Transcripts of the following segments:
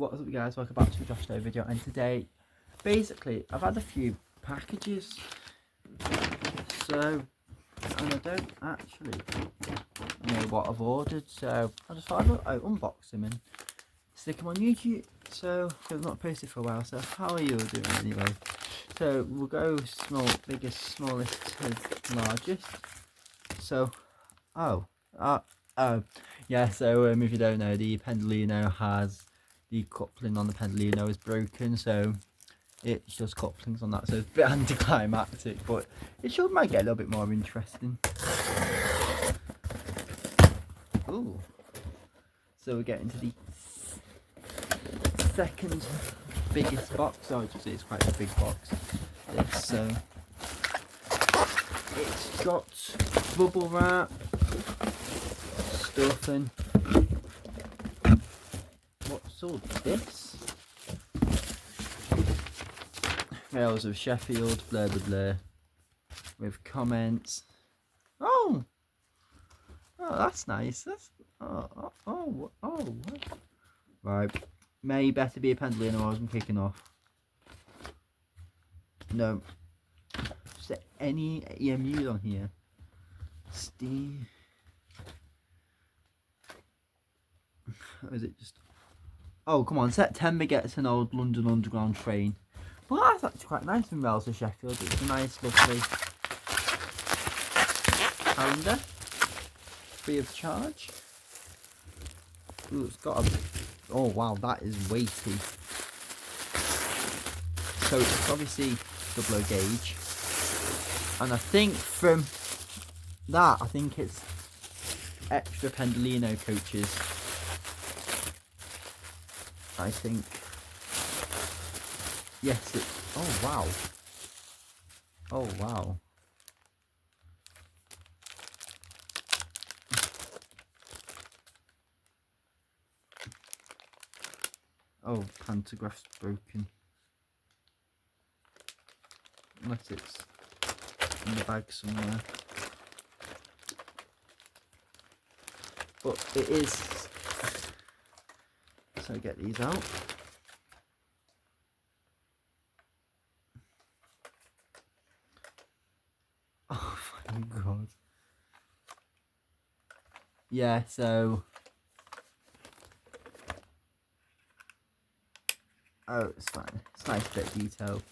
What's up guys, welcome back to a Josh Snow video, and today basically I've had a few packages, so and I don't actually know what I've ordered, so I just thought I'd unbox them and stick them on YouTube. So I've not posted for a while, so how are you all doing anyway? So we'll go biggest, smallest to largest. So yeah, so if you don't know, the Pendolino has the coupling on the Pendolino is broken, so it's just couplings on that, so it's a bit anticlimactic, but it might get a little bit more interesting. Ooh, so we're getting to the second biggest box. I would say it's quite a big box. This, so it's got bubble wrap, stuffing. What's all this? Rails of Sheffield, blah blah blah, with comments. Oh, that's nice. That's oh. Right, may better be a Pendolino. I wasn't kicking off. No. Is there any EMUs on here? Steam. Or is it just? Oh, come on. September gets an old London Underground train. Well, that's actually quite nice in Rails of Sheffield. It's a nice, lovely calendar. Free of charge. Ooh, it's got a... Oh, wow. That is weighty. So, it's obviously double O gauge. And I think from that, I think it's extra Pendolino coaches. I think. Yes, it's. Oh wow. Oh wow. Oh, pantograph's broken. Unless it's in the bag somewhere. But it is. So get these out. Oh my god. Yeah, so oh, it's fine. It's nice bit of detail.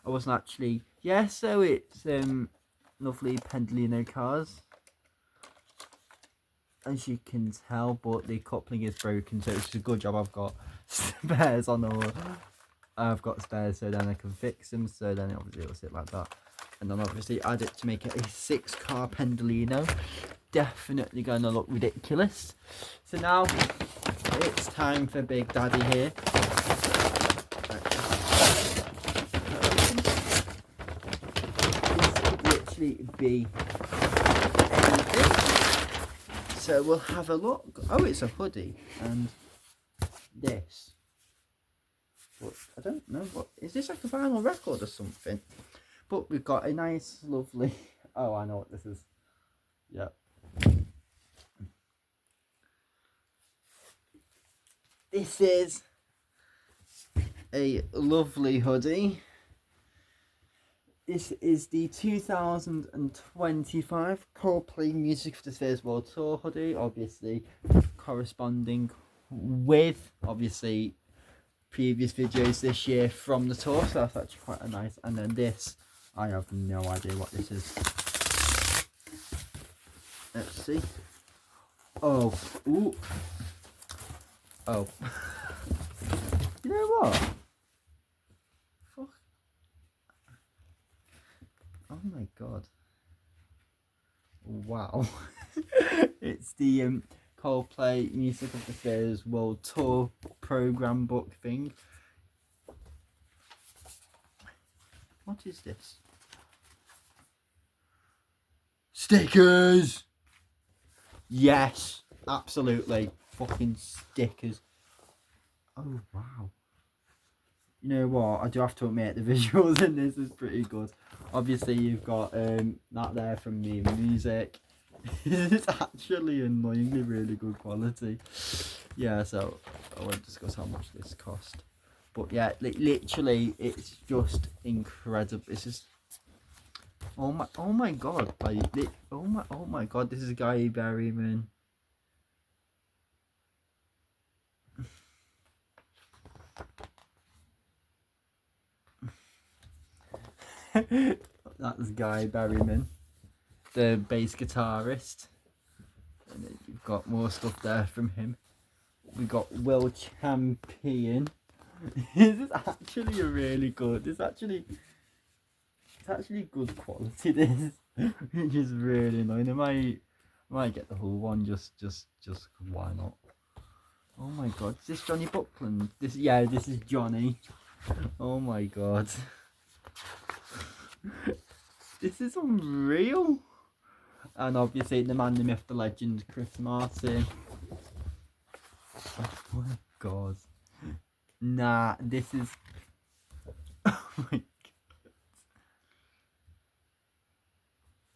I wasn't actually. Yeah, so it's lovely Pendolino cars, as you can tell, but the coupling is broken, so it's a good job I've got spares on all. I've got spares, so then I can fix them, so then obviously it'll sit like that. And then obviously add it to make it a 6-car Pendolino. Definitely gonna look ridiculous. So now it's time for Big Daddy here. This could literally be anything. So we'll have a look. Oh, it's a hoodie and this. But I don't know what is this, like a vinyl record or something? But we've got a nice, lovely. Oh, I know what this is. Yep. This is a lovely hoodie. This is the 2025 Coldplay Music for the Spheres World Tour hoodie, obviously corresponding with obviously previous videos this year from the tour, so that's actually quite a nice. And then this, I have no idea what this is. Let's see. Oh, ooh. Oh. You know what? Fuck. Oh my god. Wow. It's the Coldplay Music of the Spheres World Tour program book thing. What is this? Stickers! Yes, absolutely. Fucking stickers. Oh, wow. You know what? I do have to admit, the visuals in this is pretty good. Obviously, you've got that there from the music. It's actually annoyingly really good quality. Yeah, so I won't discuss how much this cost. But yeah, literally, it's just incredible. It's just oh my god, like oh my god, this is Guy Berryman. That's Guy Berryman, the bass guitarist. And then you've got more stuff there from him. We got Will Champion. This is actually a really good. It's actually good quality. This, which is really annoying. I might get the whole one just why not? Oh my god, is this Johnny Buckland? This is Johnny. Oh my god. This is unreal. And obviously the man, the myth, the legend, Chris Martin. Oh my god. Nah, this is oh my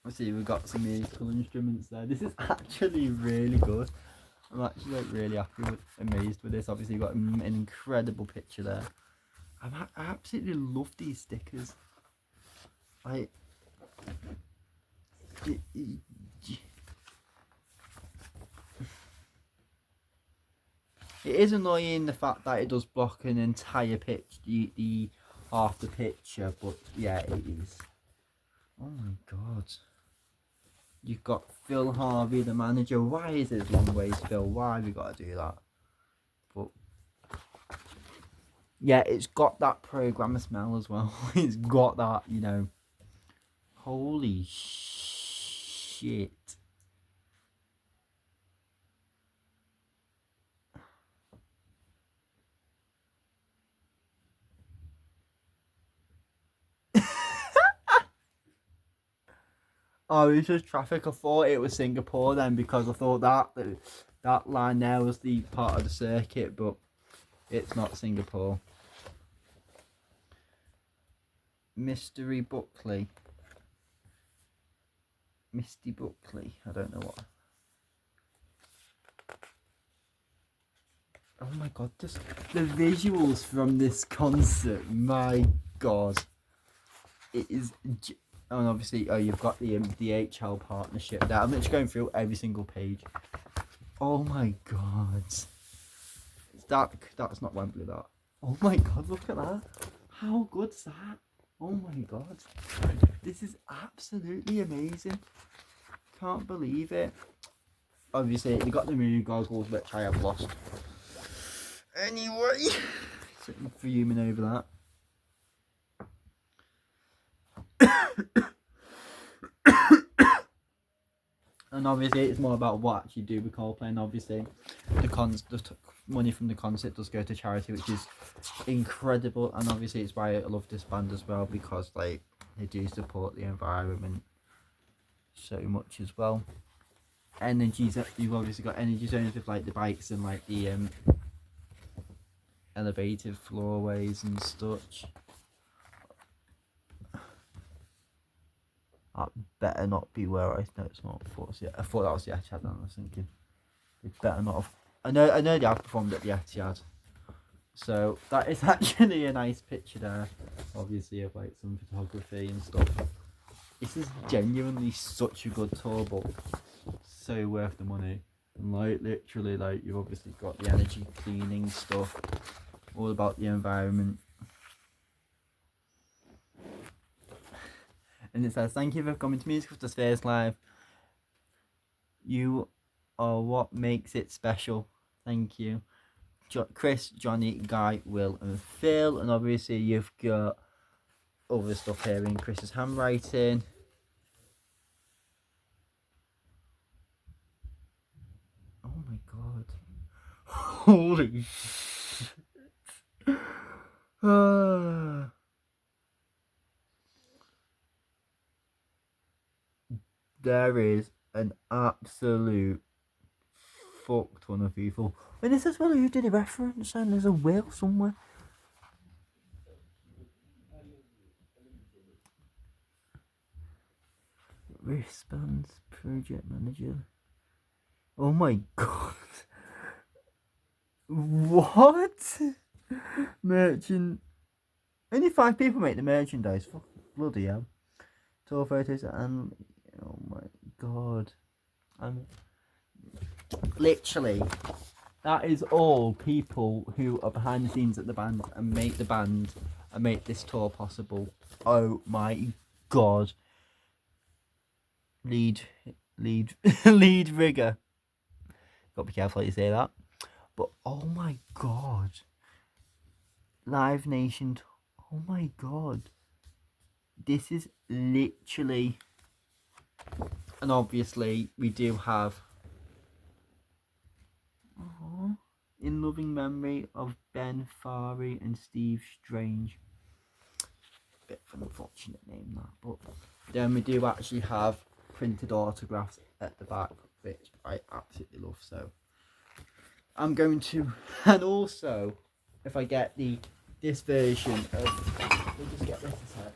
god. See, we've got some musical instruments there. This is actually really good. I'm actually like really happy amazed with this. Obviously, you've got an incredible picture there. I absolutely love these stickers. It is annoying the fact that it does block an entire pitch, the half the picture, but yeah, it is. Oh my god. You've got Phil Harvey, the manager. Why is it long ways, Phil? Why have we got to do that? But yeah, it's got that programmer smell as well. It's got that, you know. Holy shit. Oh, it's just traffic. I thought it was Singapore then, because I thought that line there was the part of the circuit, but it's not Singapore. Mystery Buckley. Misty Buckley. I don't know what. Oh my god, just the visuals from this concert. My god. It is. And obviously, you've got the HL partnership there. I'm just going through every single page. Oh my god. That's not Wembley, that. Oh my god, look at that. How good's that? Oh my god. This is absolutely amazing. Can't believe it. Obviously, you got the moon goggles, which I have lost. Anyway, so I'm fuming over that. And obviously, it's more about what actually do with Coldplay. And obviously, the money from the concert does go to charity, which is incredible. And obviously, it's why I love this band as well, because like they do support the environment so much as well. Energies, you've obviously got energy zones with like the bikes and like the elevated floorways and such. That better not be where I know it's not. I thought that was the Etihad. I was thinking it better not have. I know they have performed at the Etihad, so that is actually a nice picture there. Obviously, of like some photography and stuff. This is genuinely such a good tour, but so worth the money. And like literally, like you've obviously got the energy cleaning stuff, all about the environment. And it says, thank you for coming to Musical to Spheres Live. You are what makes it special. Thank you. Chris, Johnny, Guy, Will and Phil. And obviously you've got other stuff here in Chris's handwriting. Oh my god. Holy shit. There is an absolute fuck ton of people. And this is well who did a reference, and there's a Will somewhere. Wristbands, project manager. Oh my god. What? Merchant. Only 5 people make the merchandise. Fuck, bloody hell. Tour photos and. Oh my god. I'm. Literally. That is all people who are behind the scenes at the band and make the band and make this tour possible. Oh my god. Lead lead rigger. Got to be careful how you say that. But oh my god. Live Nation. Oh my god. This is literally. And obviously we do have in loving memory of Ben Farley and Steve Strange. Bit of an unfortunate name that, but then we do actually have printed autographs at the back, which I absolutely love. So I'm going to, and also if I get this version of, we'll just get this aside.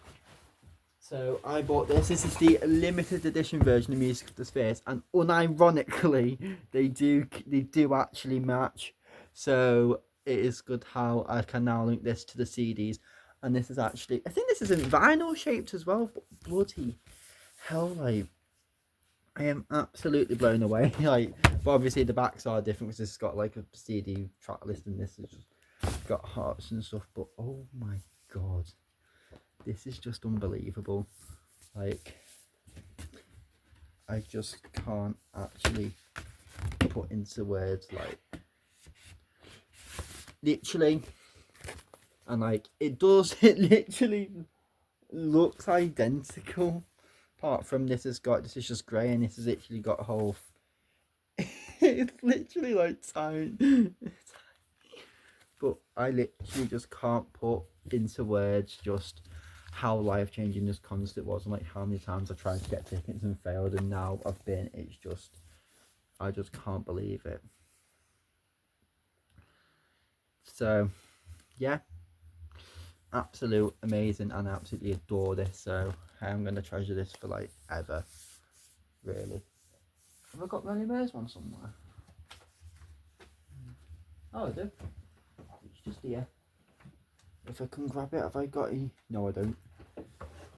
So I bought this. This is the limited edition version of Music of the Spheres, and unironically, they do actually match. So it is good how I can now link this to the CDs, and this is actually, I think this is in vinyl shaped as well. But bloody hell, like I am absolutely blown away. Like, but obviously the backs are different because this has got like a CD track list, and this has just got hearts and stuff. But oh my god. This is just unbelievable. Like, I just can't actually put into words, like, literally. And like, it literally looks identical. Apart from this is just grey, and this has literally got a whole, it's literally like tiny. But I literally just can't put into words just how life-changing this concert was, and like how many times I tried to get tickets and failed, and now I've been. It's just, I just can't believe it. So yeah, absolute amazing, and I absolutely adore this. So I'm gonna treasure this for like ever, really. Have I got Ronnie Bear's one somewhere? Oh, I do. It's just here. If I can grab it, have I got it? No, I don't.